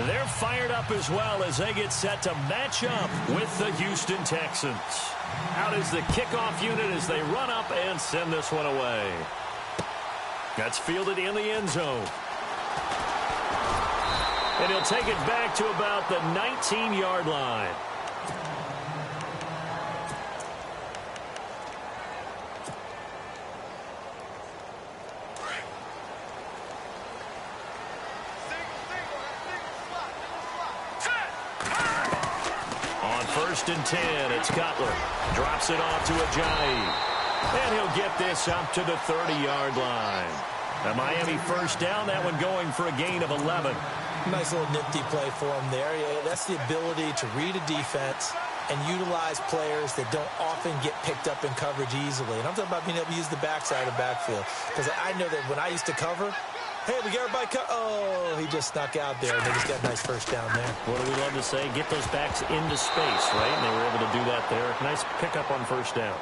They're fired up as well as they get set to match up with the Houston Texans. Out is the kickoff unit as they run up and send this one away. That's fielded in the end zone. And he'll take it back to about the 19-yard line. First and 10, it's Cutler. Drops it off to Ajayi. And he'll get this up to the 30-yard line. A Miami first down, that one going for a gain of 11. Nice little nifty play for him there. Yeah, that's the ability to read a defense and utilize players that don't often get picked up in coverage easily. And I'm talking about being able to use the backside of the backfield. Because I know that when I used to cover, hey, we got everybody cut. Oh, he just snuck out there, and they just got a nice first down there. What do we love to say? Get those backs into space, right? And they were able to do that there. Nice pickup on first down.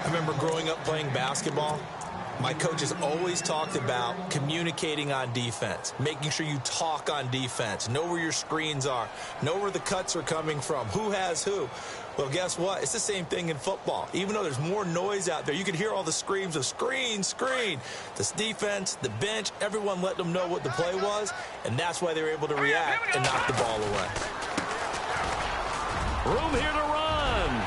I remember growing up playing basketball. My coaches always talked about communicating on defense, making sure you talk on defense, know where your screens are, know where the cuts are coming from, who has who. Well, guess what? It's the same thing in football. Even though there's more noise out there, you can hear all the screams of screen, screen. This defense, the bench, everyone let them know what the play was, and that's why they were able to react and knock the ball away. Room here to run.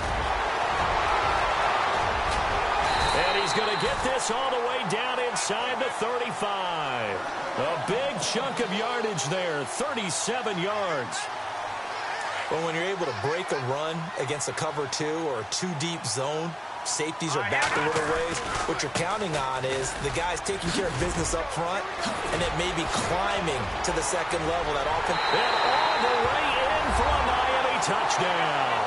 And he's going to get this all the way down inside the 35. A big chunk of yardage there, 37 yards. Well, when you're able to break a run against a cover two or a two-deep zone, safeties are back a little ways. What you're counting on is the guys taking care of business up front and then maybe climbing to the second level. That often. And all the way in for a Miami touchdown.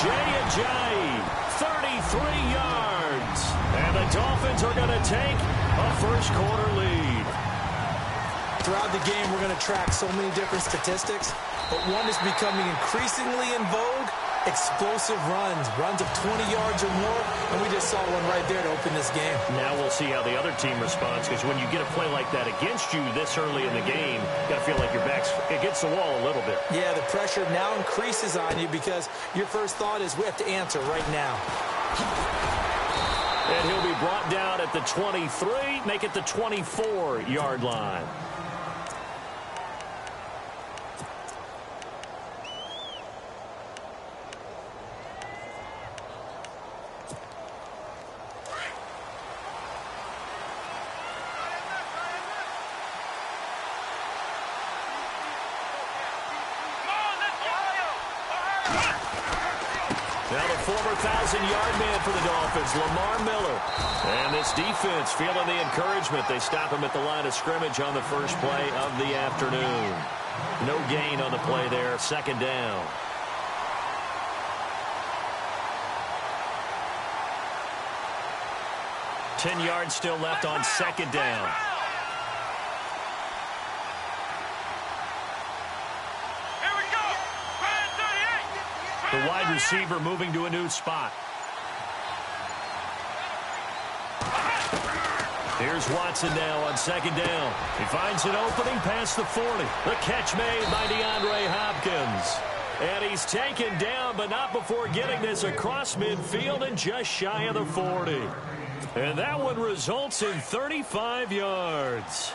Ajayi, 33 yards. And the Dolphins are going to take a first quarter lead. Throughout the game, we're going to track so many different statistics, but one is becoming increasingly in vogue, explosive runs of 20 yards or more, and we just saw one right there to open this game. Now we'll see how the other team responds, because when you get a play like that against you this early in the game, you got to feel like your back's against the wall a little bit. Yeah, the pressure now increases on you because your first thought is we have to answer right now. And he'll be brought down at the 23, make it the 24-yard line. Now the former 1,000-yard man for the Dolphins, Lamar Miller. And this defense feeling the encouragement. They stop him at the line of scrimmage on the first play of the afternoon. No gain on the play there, second down. Ten yards still left on second down. The wide receiver moving to a new spot. Here's Watson now on second down. He finds an opening past the 40. The catch made by DeAndre Hopkins. And he's taken down, but not before getting this across midfield and just shy of the 40. And that one results in 35 yards.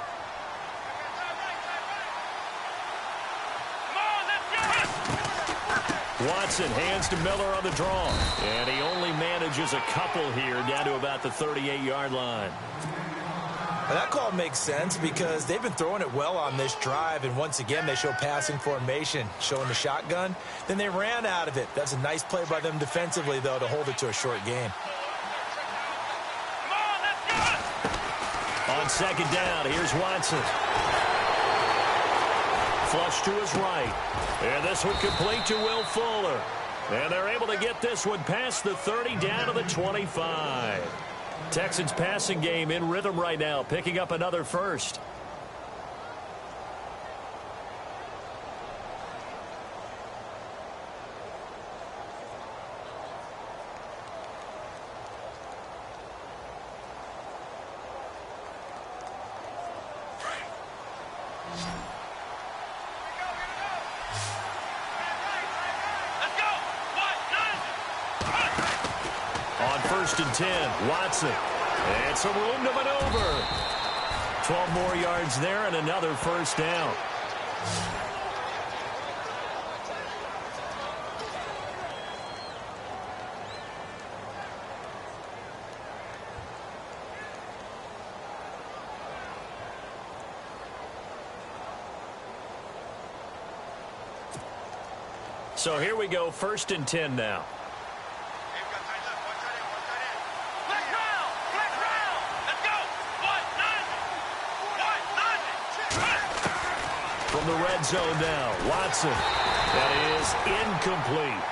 Watson hands to Miller on the draw. And he only manages a couple here down to about the 38-yard line. Well, that call makes sense because they've been throwing it well on this drive. And once again, they show passing formation, showing the shotgun. Then they ran out of it. That's a nice play by them defensively, though, to hold it to a short gain. On second down, here's Watson. Flush to his right. And this one complete to Will Fuller. And they're able to get this one past the 30 down to the 25. Texans passing game in rhythm right now, picking up another first. first and 10. Watson. And some room to maneuver. 12 more yards there and another first down. So here we go, first and 10 now. From the red zone now, Watson. That is incomplete.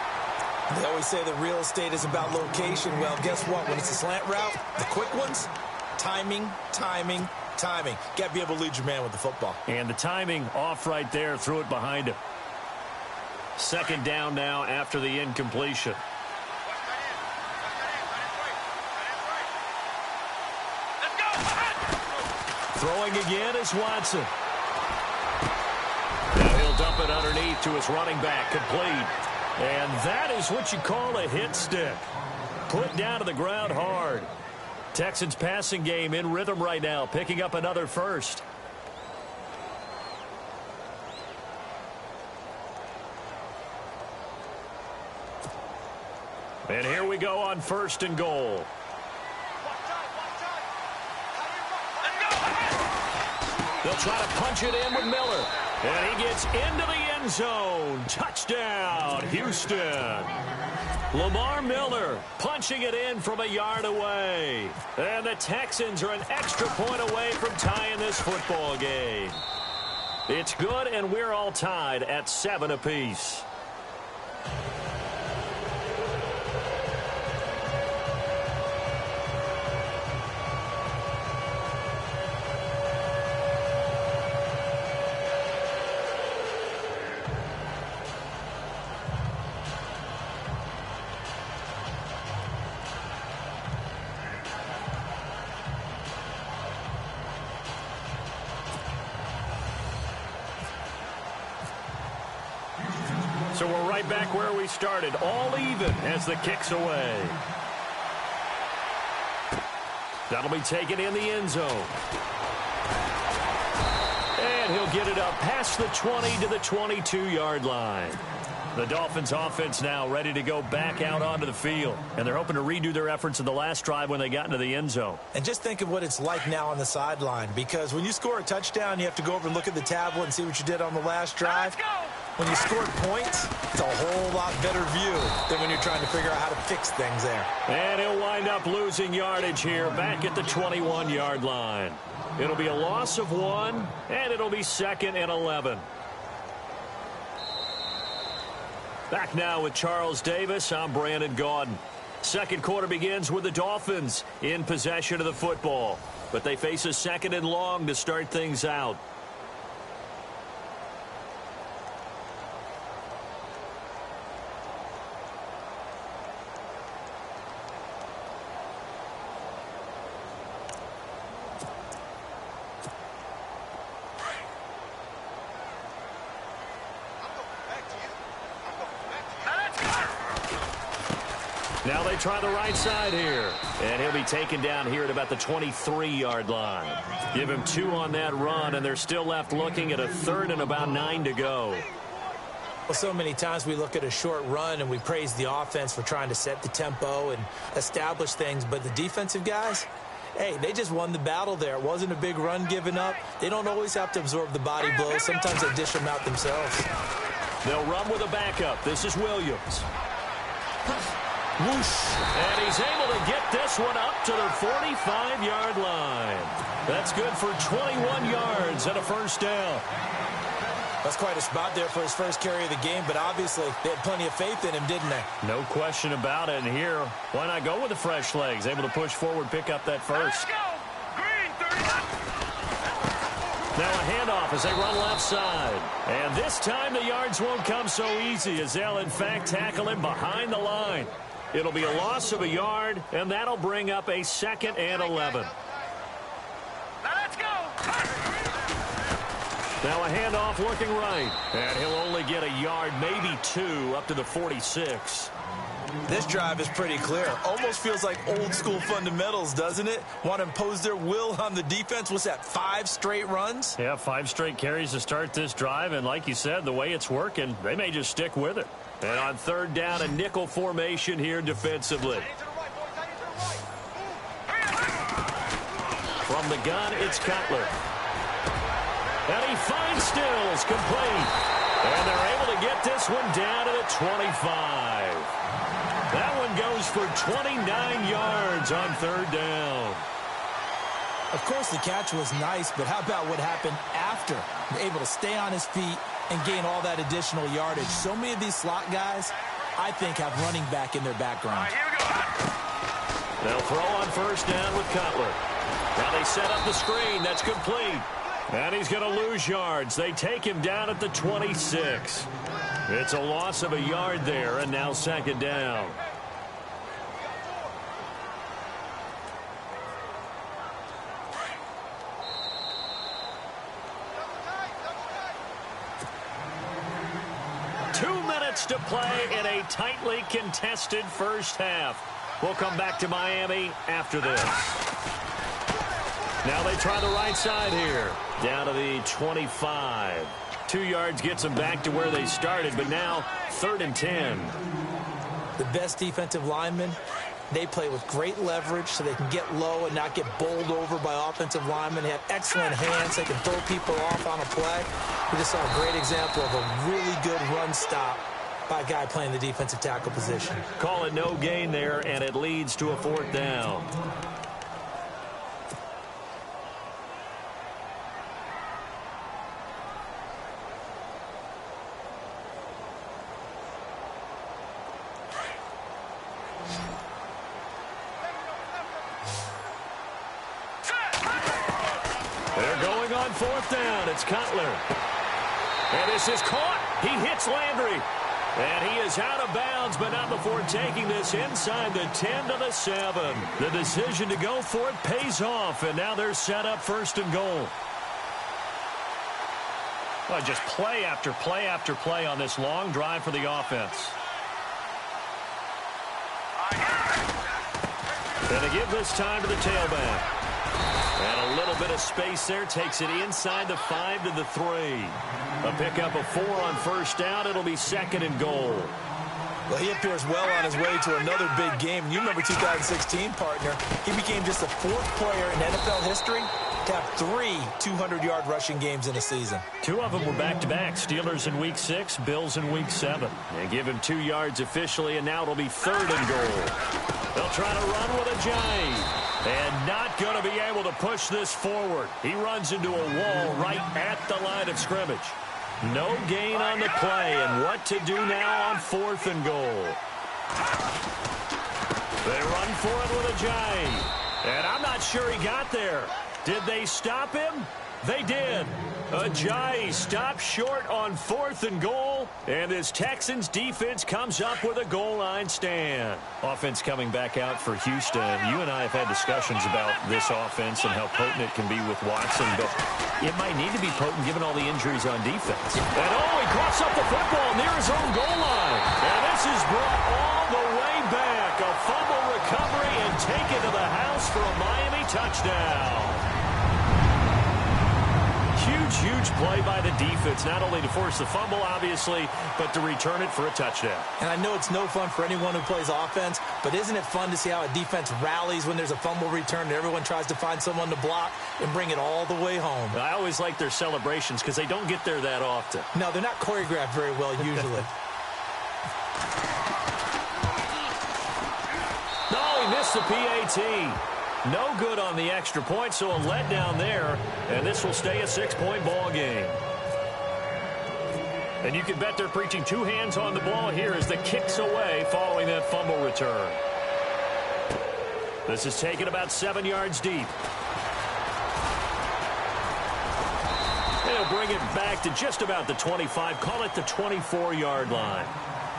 They always say that real estate is about location. Well, guess what? When it's a slant route, the quick ones, timing. Got to be able to lead your man with the football. And the timing off right there, threw it behind him. Second down now after the incompletion. Throwing again is Watson. Now he'll dump it underneath to his running back, complete. And that is what you call a hit stick. Put down to the ground hard. Texans passing game in rhythm right now, picking up another first. And here we go on first and goal. They'll try to punch it in with Miller. And he gets into the end zone. Touchdown, Houston. Lamar Miller punching it in from a yard away. And the Texans are an extra point away from tying this football game. It's good, and we're all tied at 7 apiece. So we're right back where we started, all even as the kick's away. That'll be taken in the end zone. And he'll get it up past the 20 to the 22-yard line. The Dolphins offense now ready to go back out onto the field. And they're hoping to redo their efforts in the last drive when they got into the end zone. And just think of what it's like now on the sideline. Because when you score a touchdown, you have to go over and look at the tablet and see what you did on the last drive. When you scored points, it's a whole lot better view than when you're trying to figure out how to fix things there. And he'll wind up losing yardage here back at the 21-yard line. It'll be a loss of 1, and it'll be second and 11. Back now with Charles Davis. I'm Brandon Gaudin. Second quarter begins with the Dolphins in possession of the football. But they face a second and long to start things out. Now they try the right side here. And he'll be taken down here at about the 23-yard line. Give him 2 on that run, and they're still left looking at a third and about 9 to go. Well, so many times we look at a short run and we praise the offense for trying to set the tempo and establish things. But the defensive guys, hey, they just won the battle there. It wasn't a big run given up. They don't always have to absorb the body blows. Sometimes they dish them out themselves. They'll run with a backup. This is Williams. Whoosh. And he's able to get this one up to the 45-yard line. That's good for 21 yards and a first down. That's quite a spot there for his first carry of the game, but obviously they had plenty of faith in him, didn't they? No question about it. And here, why not go with the fresh legs? Able to push forward, pick up that first. Now a handoff as they run left side. And this time the yards won't come so easy as they'll, in fact, tackle him behind the line. It'll be a loss of a yard, and that'll bring up a second and 11. Now a handoff looking right. And he'll only get a yard, maybe 2, up to the 46. This drive is pretty clear. Almost feels like old school fundamentals, doesn't it? Want to impose their will on the defense. What's that, 5 straight runs? Yeah, 5 straight carries to start this drive. And like you said, the way it's working, they may just stick with it. And on third down, a nickel formation here defensively. From the gun, it's Cutler. And he finds Stills, complete. And they're able to get this one down to the 25. That one goes for 29 yards on third down. Of course, the catch was nice, but how about what happened after? Able to stay on his feet and gain all that additional yardage. So many of these slot guys, I think, have running back in their background. They'll throw on first down with Cutler. Now they set up the screen. That's complete. And he's going to lose yards. They take him down at the 26. It's a loss of a yard there, and now second down. To play in a tightly contested first half. We'll come back to Miami after this. Now they try the right side here. Down to the 25. 2 yards gets them back to where they started, but now 3rd and 10. The best defensive linemen, they play with great leverage so they can get low and not get bowled over by offensive linemen. They have excellent hands. They can throw people off on a play. We just saw a great example of a really good run stop by a guy playing the defensive tackle position. Call it no gain there, and it leads to a 4th down. They're going on 4th down. It's Cutler. And this is caught. He hits Landry. And he is out of bounds, but not before taking this inside the 10 to the 7. The decision to go for it pays off, and now they're set up 1st and goal. Well, just play after play after play on this long drive for the offense. And they give this time to the tailback. And a little bit of space there takes it inside the 5 to the 3. A pickup of 4 on first down. It'll be 2nd and goal. Well, he appears well on his way to another big game. You remember 2016, partner. He became just the 4th player in NFL history to have 3 200-yard rushing games in a season. 2 of them were back-to-back. Steelers in Week 6, Bills in Week 7. They give him 2 yards officially, and now it'll be 3rd and goal. They'll try to run with a giant. And not going to be able to push this forward. He runs into a wall right at the line of scrimmage. No gain on the play, and what to do now on 4th and goal. They run for it with a giant. And I'm not sure he got there. Did they stop him? They did. Ajayi stopped short on 4th and goal, and this Texans defense comes up with a goal line stand. Offense coming back out for Houston. You and I have had discussions about this offense and how potent it can be with Watson, but it might need to be potent given all the injuries on defense. And he coughs up the football near his own goal line. And this is brought all the way back. A fumble recovery and taken to the house for a Miami touchdown. Huge play by the defense, not only to force the fumble, obviously, but to return it for a touchdown. And I know it's no fun for anyone who plays offense, but isn't it fun to see how a defense rallies when there's a fumble return and everyone tries to find someone to block and bring it all the way home? I always like their celebrations because they don't get there that often. No, they're not choreographed very well usually. No, he missed the PAT. No good on the extra point, so a letdown there, and this will stay a 6-point ball game. And you can bet they're preaching 2 hands on the ball here as the kick's away following that fumble return. This is taken about 7 yards deep. They'll bring it back to just about the 25, call it the 24-yard line.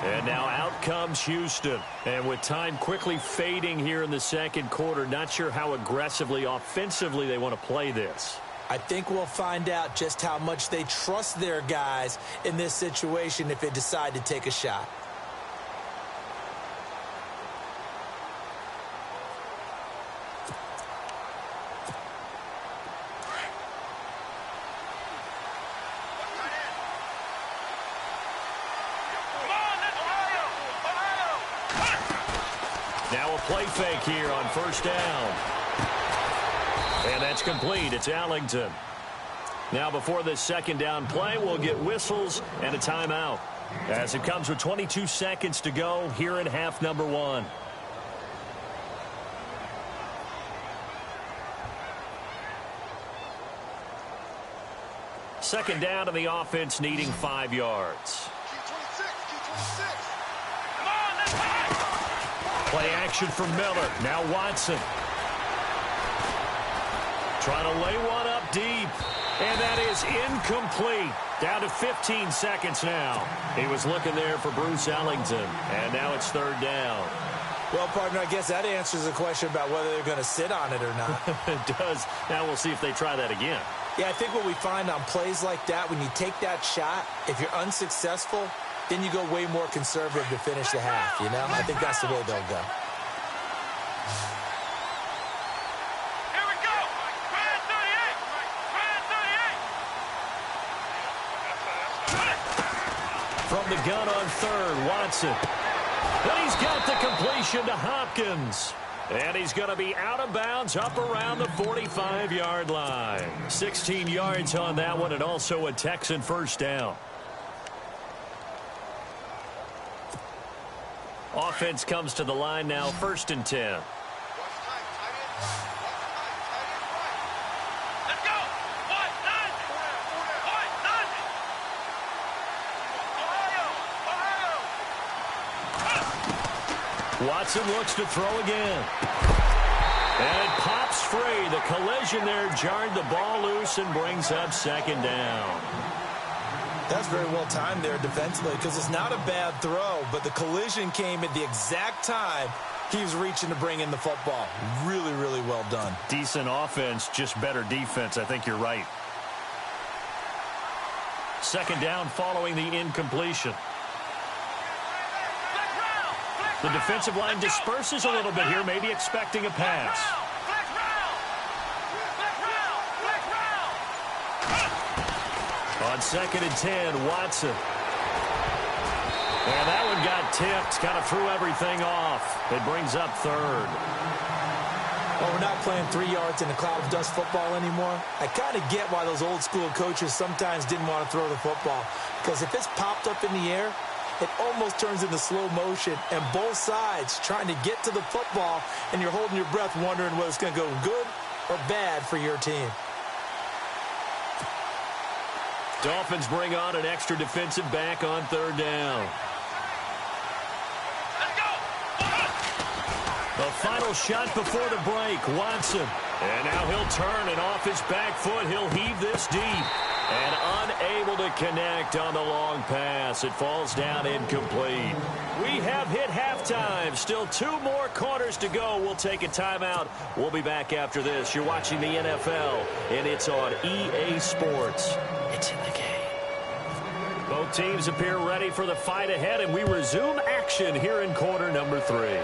And now out comes Houston. And with time quickly fading here in the second quarter, not sure how aggressively, offensively they want to play this. I think we'll find out just how much they trust their guys in this situation if they decide to take a shot. Now a play fake here on first down. And that's complete. It's Allington. Now before this second down play, we'll get whistles and a timeout, as it comes with 22 seconds to go here in half number 1. Second down, and the offense needing 5 yards. Play action from Miller. Now Watson. Trying to lay one up deep. And that is incomplete. Down to 15 seconds now. He was looking there for Bruce Ellington. And now it's third down. Well, partner, I guess that answers the question about whether they're going to sit on it or not. It does. Now we'll see if they try that again. Yeah, I think what we find on plays like that, when you take that shot, if you're unsuccessful, then you go way more conservative to finish the half, you know? I think that's the way they'll go. Here we go! Brand 38! From the gun on third, Watson. And he's got the completion to Hopkins. And he's going to be out of bounds up around the 45-yard line. 16 yards on that one, and also a Texan first down. Offense comes to the line now, 1st and 10. Let's go! Watson looks to throw again. And it pops free. The collision there jarred the ball loose and brings up second down. That's very well timed there defensively, because it's not a bad throw, but the collision came at the exact time he was reaching to bring in the football. Really, really well done. Decent offense, just better defense. I think you're right. Second down following the incompletion. The defensive line disperses a little bit here, maybe expecting a pass. On 2nd and 10, Watson. And that one got tipped, kind of threw everything off. It brings up third. Well, we're not playing 3 yards in a cloud of dust football anymore. I kind of get why those old school coaches sometimes didn't want to throw the football, because if it's popped up in the air, it almost turns into slow motion, and both sides trying to get to the football, and you're holding your breath wondering whether it's going to go good or bad for your team. Dolphins bring on an extra defensive back on third down. The final shot before the break, Watson. And now he'll turn, and off his back foot, he'll heave this deep. And unable to connect on the long pass. It falls down incomplete. We have hit halftime. Still 2 more quarters to go. We'll take a timeout. We'll be back after this. You're watching the NFL, and it's on EA Sports. It's in the game. Both teams appear ready for the fight ahead, and we resume action here in quarter number 3.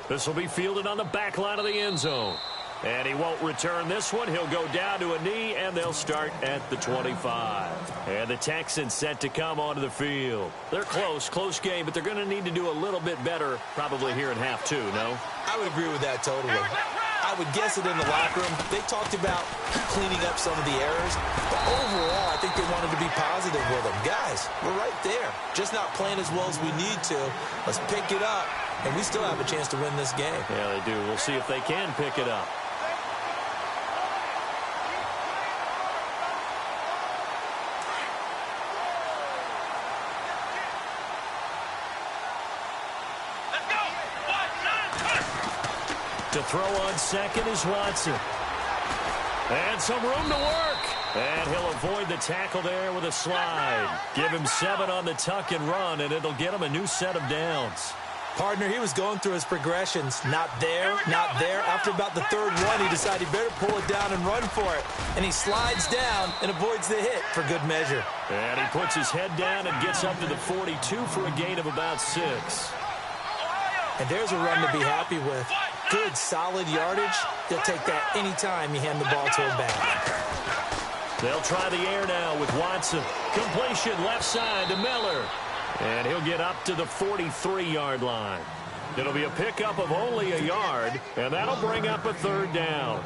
This will be fielded on the back line of the end zone. And he won't return this one. He'll go down to a knee, and they'll start at the 25. And the Texans set to come onto the field. They're close game, but they're going to need to do a little bit better probably here in half 2, no? I would agree with that totally. I would guess it in the locker room. They talked about cleaning up some of the errors, but overall, I think they wanted to be positive with them. Guys, we're right there. Just not playing as well as we need to. Let's pick it up, and we still have a chance to win this game. Yeah, they do. We'll see if they can pick it up. To throw on second is Watson. And some room to work. And he'll avoid the tackle there with a slide. Give him 7 on the tuck and run, and it'll get him a new set of downs. Partner, he was going through his progressions. Not there, not there. After about the 3rd one, he decided he better pull it down and run for it. And he slides down and avoids the hit for good measure. And he puts his head down and gets up to the 42 for a gain of about 6. And there's a run to be happy with. Good, solid yardage. They'll take that anytime you hand the ball to him back. They'll try the air now with Watson. Completion left side to Miller. And he'll get up to the 43-yard line. It'll be a pickup of only a yard, and that'll bring up a third down.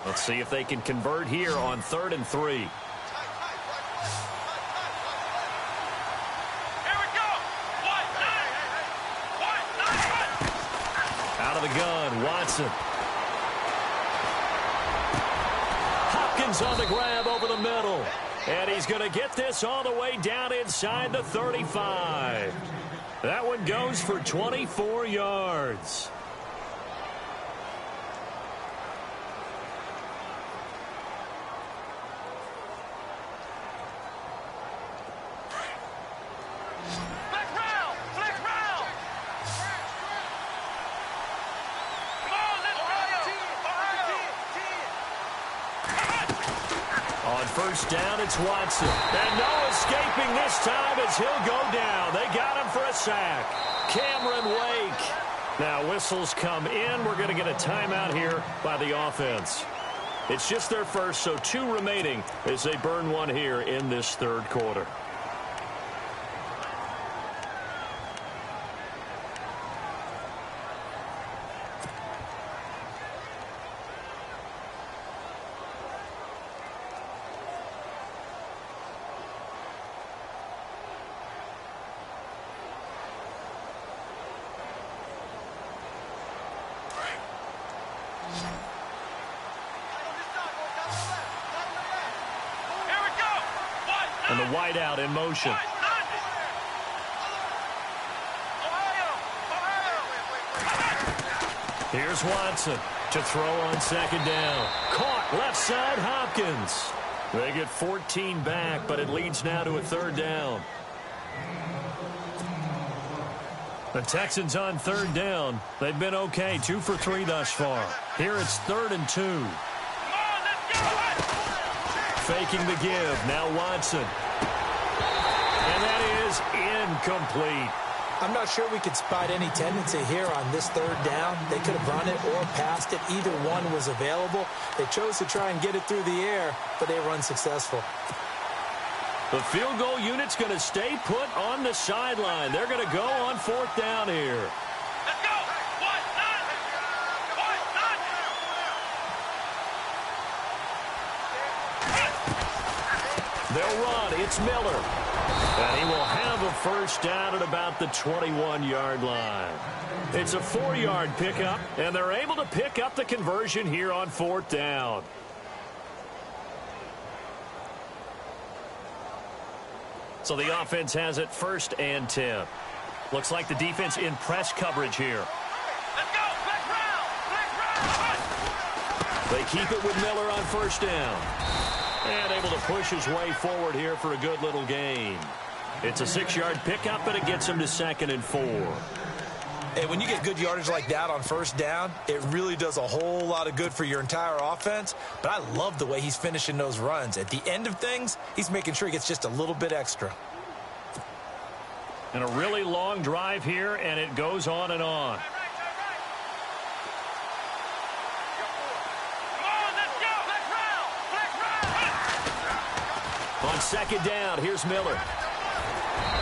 Let's see if they can convert here on 3rd and 3. Here we go. Out of the gun, Watson. Hopkins on the grab over the middle. And he's going to get this all the way down inside the 35. That one goes for 24 yards. First down, it's Watson. And no escaping this time as he'll go down. They got him for a sack. Cameron Wake. Now whistles come in. We're going to get a timeout here by the offense. It's just their first, so 2 remaining as they burn one here in this 3rd quarter. And the wideout in motion. Here's Watson to throw on 2nd down. Caught left side, Hopkins. They get 14 back, but it leads now to a 3rd down. The Texans on 3rd down. They've been okay, 2 for 3 thus far. Here it's 3rd and 2. Faking the give. Now Watson. And that is incomplete. I'm not sure we could spot any tendency here on this 3rd down. They could have run it or passed it. Either one was available. They chose to try and get it through the air, but they were unsuccessful. The field goal unit's going to stay put on the sideline. They're going to go on 4th down here. Let's go. They'll run. It's Miller. And he will have a first down at about the 21-yard line. It's a 4-yard pickup, and they're able to pick up the conversion here on 4th down. So the offense has it 1st and 10. Looks like the defense in press coverage here. Let's go. They keep it with Miller on 1st down. And able to push his way forward here for a good little gain. It's a 6-yard pickup, but it gets him to 2nd and 4. Hey, when you get good yardage like that on 1st down, it really does a whole lot of good for your entire offense. But I love the way he's finishing those runs. At the end of things, he's making sure he gets just a little bit extra. And a really long drive here, and it goes on and on. On 2nd down, here's Miller.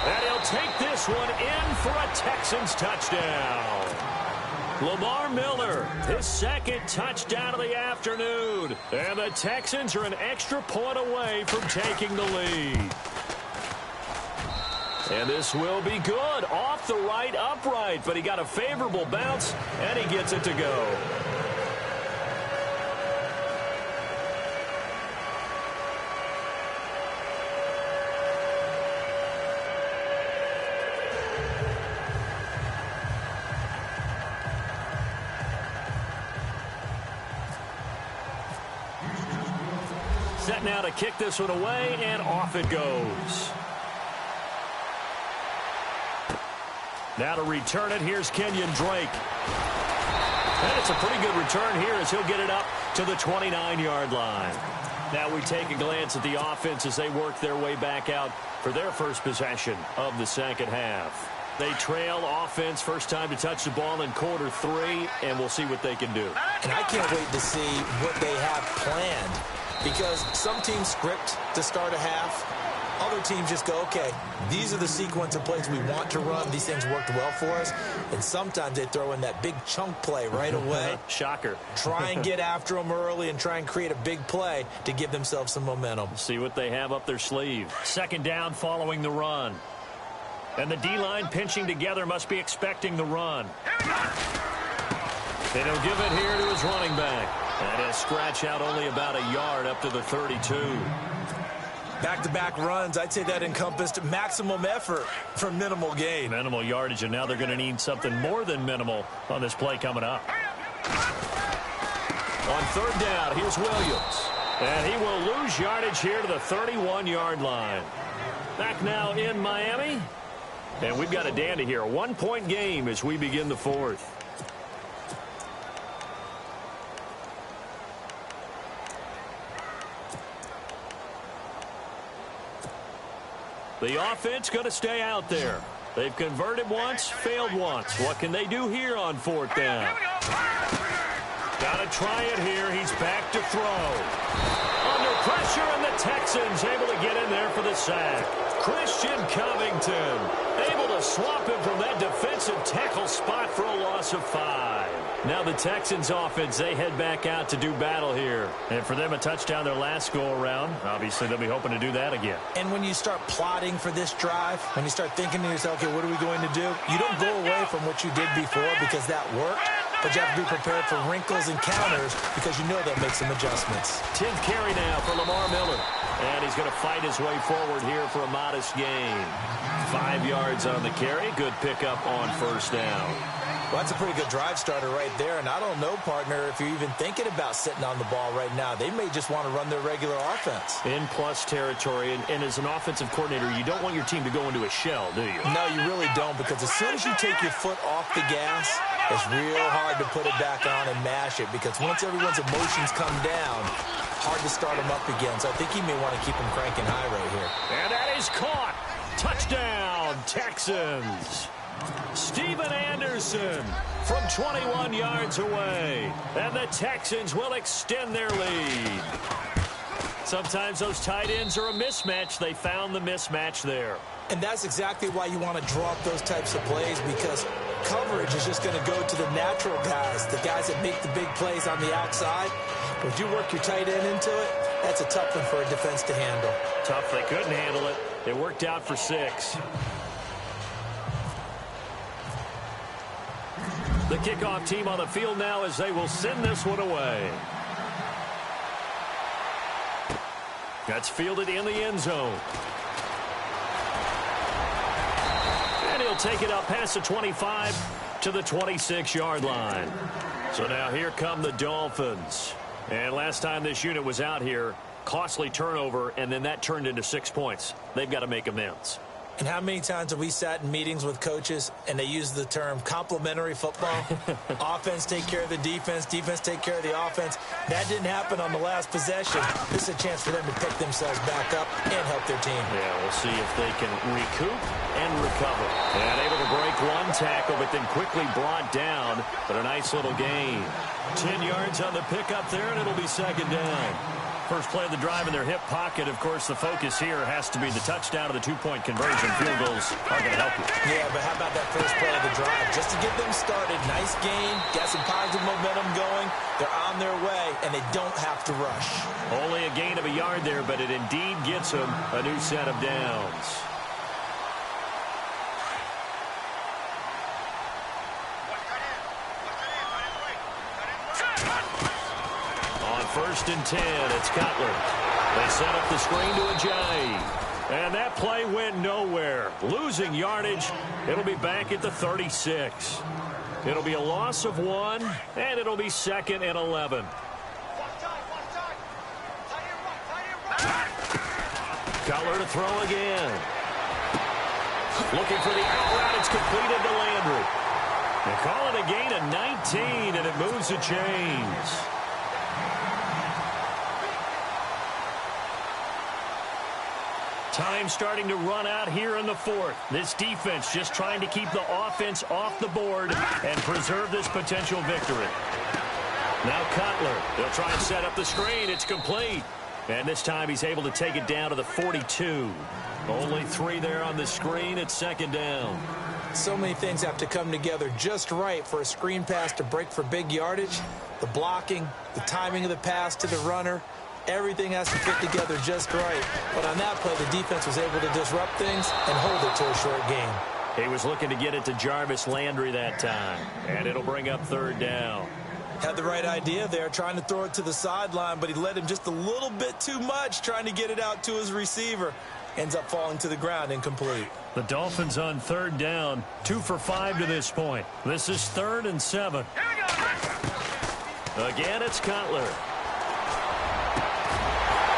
And he'll take this one in for a Texans touchdown. Lamar Miller, his 2nd touchdown of the afternoon. And the Texans are an extra point away from taking the lead. And this will be good. Off the right upright, but he got a favorable bounce, and he gets it to go. Set now to kick this one away, and off it goes. Now to return it, here's Kenyon Drake. And it's a pretty good return here as he'll get it up to the 29-yard line. Now we take a glance at the offense as they work their way back out for their first possession of the 2nd half. They trail offense, first time to touch the ball in quarter 3, and we'll see what they can do. And I can't wait to see what they have planned because some teams script to start a half. Other teams just go, okay, these are the sequence of plays we want to run. These things worked well for us. And sometimes they throw in that big chunk play right away. Shocker. Try and get after them early and try and create a big play to give themselves some momentum. See what they have up their sleeve. Second down following the run. And the D-line pinching together must be expecting the run. And he'll give it here to his running back. And he'll scratch out only about a yard up to the 32. Back-to-back runs, I'd say that encompassed maximum effort for minimal gain. Minimal yardage, and now they're going to need something more than minimal on this play coming up. On third down, here's Williams. And he will lose yardage here to the 31-yard line. Back now in Miami. And we've got a dandy here. A one-point game as we begin the fourth. The offense going to stay out there. They've converted once, failed once. What can they do here on fourth down? Got to try it here. He's back to throw. Under pressure, and the Texans able to get in there for the sack. Christian Covington able to swap him from that defensive tackle spot for a loss of 5. Now the Texans offense, they head back out to do battle here. And for them, a touchdown their last go-around. Obviously, they'll be hoping to do that again. And when you start plotting for this drive, when you start thinking to yourself, okay, what are we going to do? You don't go away from what you did before because that worked. But you have to be prepared for wrinkles and counters because you know they'll make some adjustments. 10th carry now for Lamar Miller. And he's going to fight his way forward here for a modest gain. 5 yards on the carry. Good pickup on first down. Well, that's a pretty good drive starter right there. And I don't know, partner, if you're even thinking about sitting on the ball right now. They may just want to run their regular offense. In plus territory. And as an offensive coordinator, you don't want your team to go into a shell, do you? No, you really don't, because as soon as you take your foot off the gas, it's real hard to put it back on and mash it, because once everyone's emotions come down, hard to start them up again. So I think you may want to keep them cranking high right here. And that is caught. Touchdown, Texans. Steven Anderson from 21 yards away. And the Texans will extend their lead. Sometimes those tight ends are a mismatch. They found the mismatch there. And that's exactly why you want to draw up those types of plays, because coverage is just going to go to the natural guys, the guys that make the big plays on the outside. But if you work your tight end into it, that's a tough one for a defense to handle. Tough. They couldn't handle it. It worked out for 6. The kickoff team on the field now as they will send this one away. That's fielded in the end zone. And he'll take it up past the 25 to the 26-yard line. So now here come the Dolphins. And last time this unit was out here, costly turnover, and then that turned into 6 points. They've got to make amends. And how many times have we sat in meetings with coaches and they use the term complementary football? Offense take care of the defense, defense take care of the offense. That didn't happen on the last possession. This is a chance for them to pick themselves back up and help their team. Yeah, we'll see if they can recoup and recover. And able to break one tackle, but then quickly brought down. But a nice little gain. 10 yards on the pickup there, and it'll be second down. First play of the drive in their hip pocket. Of course, the focus here has to be the touchdown of the two-point conversion. Field goals are going to help you. Yeah, but how about that first play of the drive? Just to get them started, nice gain, got some positive momentum going. They're on their way, and they don't have to rush. Only a gain of a yard there, but it indeed gets them a new set of downs. First and 10, it's Cutler. They set up the screen to Ajayi. And that play went nowhere. Losing yardage. It'll be back at the 36. It'll be a loss of 1, and it'll be second and 11. Cutler to throw again. Looking for the out route. It's completed to Landry. They call it a gain of 19, and it moves the chains. Time starting to run out here in the fourth. This defense just trying to keep the offense off the board and preserve this potential victory. Now Cutler. They'll try and set up the screen. It's complete. And this time he's able to take it down to the 42. Only 3 there on the screen at second down. So many things have to come together just right for a screen pass to break for big yardage. The blocking, the timing of the pass to the runner, everything has to fit together just right. But on that play, the defense was able to disrupt things and hold it to a short gain. He was looking to get it to Jarvis Landry that time, and it'll bring up third down. Had the right idea there, trying to throw it to the sideline, but he led him just a little bit too much, trying to get it out to his receiver. Ends up falling to the ground, incomplete. The Dolphins on third down, 2 for 5 to this point. This is 3rd and 7. Again, it's Cutler.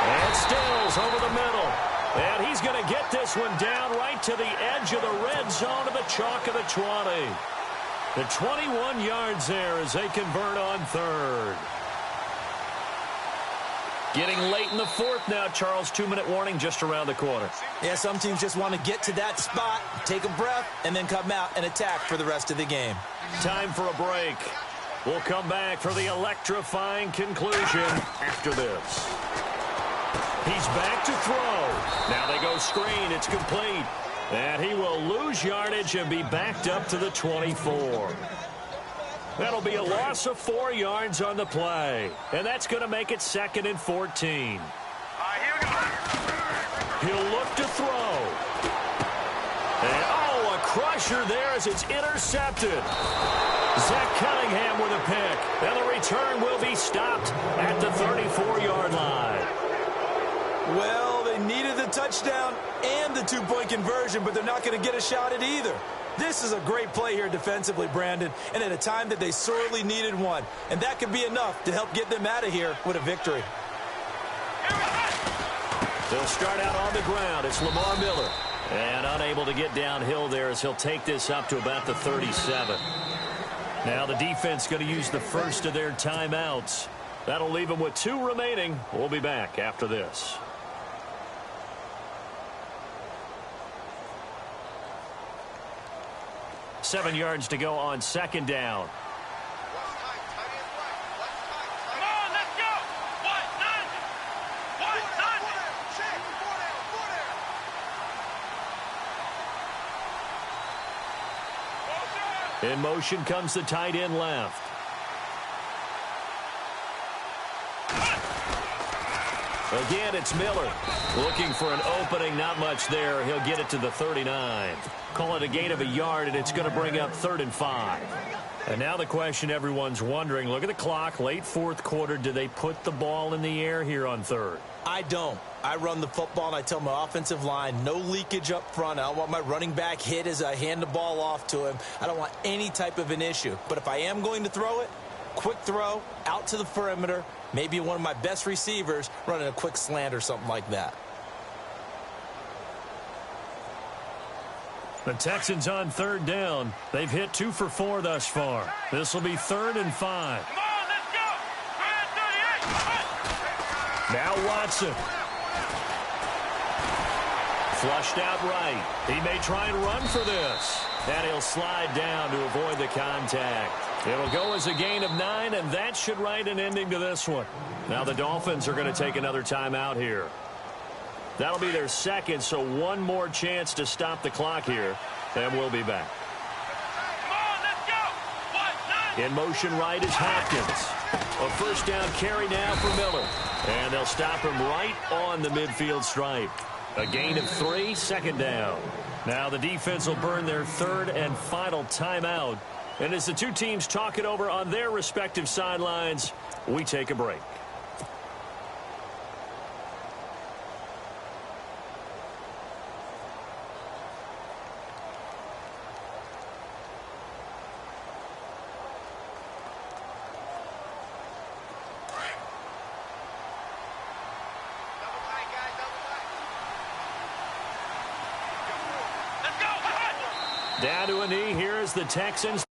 And Stills over the middle. And he's going to get this one down right to the edge of the red zone to the chalk of the 20. The 21 yards there as they convert on third. Getting late in the fourth now, Charles. 2-minute warning just around the corner. Yeah, some teams just want to get to that spot, take a breath, and then come out and attack for the rest of the game. Time for a break. We'll come back for the electrifying conclusion after this. He's back to throw. Now they go screen. It's complete. And he will lose yardage and be backed up to the 24. That'll be a loss of 4 yards on the play. And that's going to make it 2nd and 14. He'll look to throw. And, oh, a crusher there as it's intercepted. Zach Cunningham with a pick. And the return will be stopped at the 34-yard line. Well, they needed the touchdown and the 2-point conversion, but they're not going to get a shot at either. This is a great play here defensively, Brandon, and at a time that they sorely needed one. And that could be enough to help get them out of here with a victory. They'll start out on the ground. It's Lamar Miller. And unable to get downhill there as he'll take this up to about the 37. Now the defense going to use the first of their timeouts. That'll leave them with 2 remaining. We'll be back after this. Seven yards to go on second down. Come on, let's go. In motion comes the tight end left. Again, it's Miller. Looking for an opening, not much there. He'll get it to the 39. Call it a gain of a yard, and it's going to bring up 3rd and 5. And now the question everyone's wondering, look at the clock, late fourth quarter. Do they put the ball in the air here on third? I don't. I run the football, and I tell my offensive line, no leakage up front. I don't want my running back hit as I hand the ball off to him. I don't want any type of an issue. But if I am going to throw it, quick throw, out to the perimeter, maybe one of my best receivers running a quick slant or something like that. The Texans on third down. They've hit 2 for 4 thus far. This will be 3rd and 5. Come on, let's go. 38. Now Watson. Flushed out right. He may try and run for this. And he'll slide down to avoid the contact. It'll go as a gain of 9, and that should write an ending to this one. Now the Dolphins are going to take another timeout here. That'll be their second, so one more chance to stop the clock here, and we'll be back. Come on, let's go. In motion right is Hopkins. A first down carry now for Miller. And they'll stop him right on the midfield stripe. A gain of 3, second down. Now the defense will burn their 3rd and final timeout. And as the two teams talk it over on their respective sidelines, we take a break. Down to a knee. Here is the Texans.